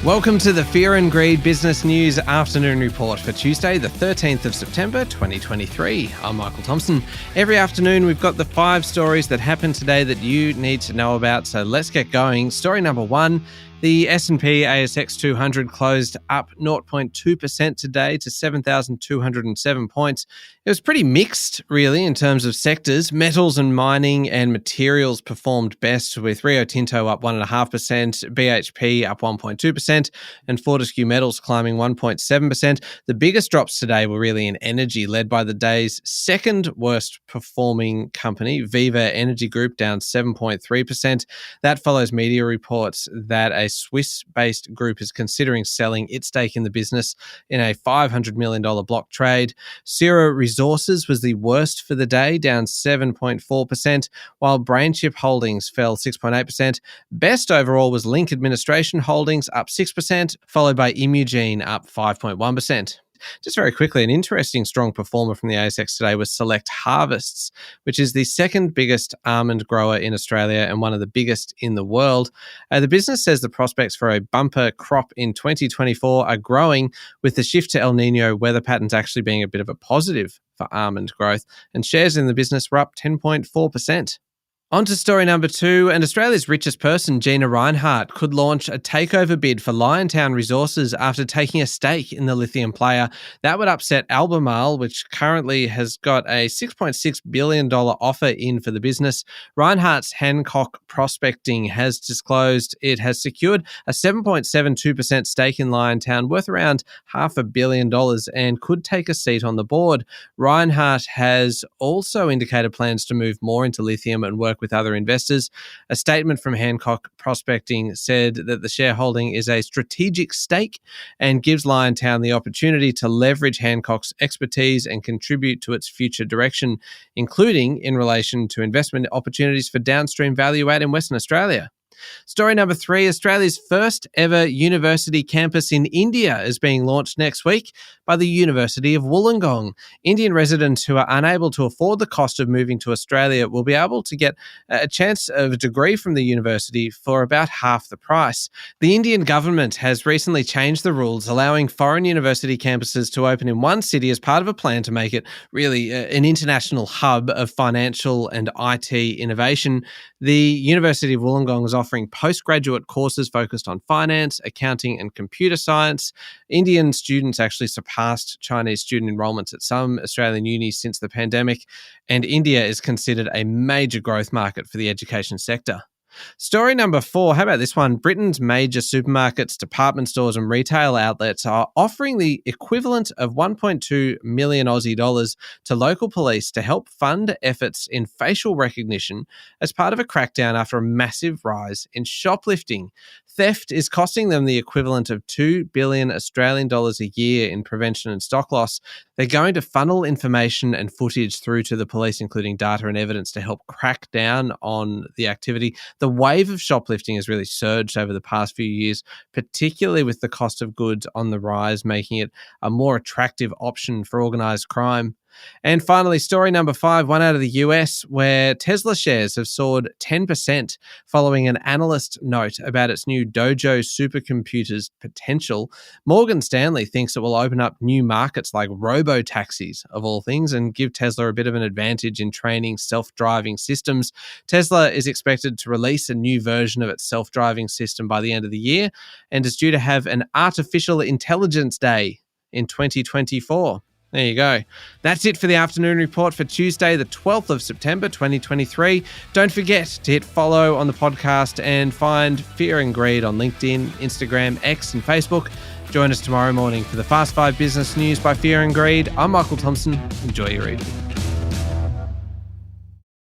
Welcome to the Fear and Greed Business News Afternoon Report for Tuesday, the 13th of September, 2023. I'm Michael Thompson. Every afternoon, we've got the 5 stories that happened today that you need to know about. So let's get going. Story number 1. The S&P ASX 200 closed up 0.2% today to 7,207 points. It was pretty mixed, really, in terms of sectors. Metals and mining and materials performed best, with Rio Tinto up 1.5%, BHP up 1.2%, and Fortescue Metals climbing 1.7%. The biggest drops today were really in energy, led by the day's second worst performing company, Viva Energy Group, down 7.3%. That follows media reports that a Swiss-based group is considering selling its stake in the business in a $500 million block trade. Sierra Resources was the worst for the day, down 7.4%, while BrainChip Holdings fell 6.8%. Best overall was Link Administration Holdings, up 6%, followed by Imugene, up 5.1%. Just very quickly, an interesting strong performer from the ASX today was Select Harvests, which is the second biggest almond grower in Australia and one of the biggest in the world. The business says the prospects for a bumper crop in 2024 are growing, with the shift to El Nino weather patterns actually being a bit of a positive for almond growth, and shares in the business were up 10.4%. On to story number 2, and Australia's richest person, Gina Rinehart, could launch a takeover bid for Liontown Resources after taking a stake in the lithium player. That would upset Albemarle, which currently has got a $6.6 billion offer in for the business. Rinehart's Hancock Prospecting has disclosed it has secured a 7.72% stake in Liontown, worth around $500 million, and could take a seat on the board. Rinehart has also indicated plans to move more into lithium and work with other investors. A statement from Hancock Prospecting said that the shareholding is a strategic stake and gives Liontown the opportunity to leverage Hancock's expertise and contribute to its future direction, including in relation to investment opportunities for downstream value add in Western Australia. Story number 3, Australia's first ever university campus in India is being launched next week by the University of Wollongong. Indian residents who are unable to afford the cost of moving to Australia will be able to get a chance of a degree from the university for about half the price. The Indian government has recently changed the rules, allowing foreign university campuses to open in one city as part of a plan to make it really an international hub of financial and IT innovation. The University of Wollongong is offering postgraduate courses focused on finance, accounting, and computer science. Indian students actually surpassed Chinese student enrollments at some Australian unis since the pandemic, and India is considered a major growth market for the education sector. Story number 4, how about this one? Britain's major supermarkets, department stores and retail outlets are offering the equivalent of 1.2 million Aussie dollars to local police to help fund efforts in facial recognition as part of a crackdown after a massive rise in shoplifting. Theft is costing them the equivalent of 2 billion Australian dollars a year in prevention and stock loss. They're going to funnel information and footage through to the police, including data and evidence, to help crack down on the activity. The wave of shoplifting has really surged over the past few years, particularly with the cost of goods on the rise, making it a more attractive option for organised crime. And finally, story number 5, one out of the US, where Tesla shares have soared 10% following an analyst note about its new Dojo supercomputer's potential. Morgan Stanley thinks it will open up new markets like robo-taxis, of all things, and give Tesla a bit of an advantage in training self-driving systems. Tesla is expected to release a new version of its self-driving system by the end of the year and is due to have an artificial intelligence day in 2024. There you go. That's it for the afternoon report for Tuesday, the 12th of September, 2023. Don't forget to hit follow on the podcast and find Fear and Greed on LinkedIn, Instagram, X, and Facebook. Join us tomorrow morning for the Fast 5 Business News by Fear and Greed. I'm Michael Thompson. Enjoy your evening.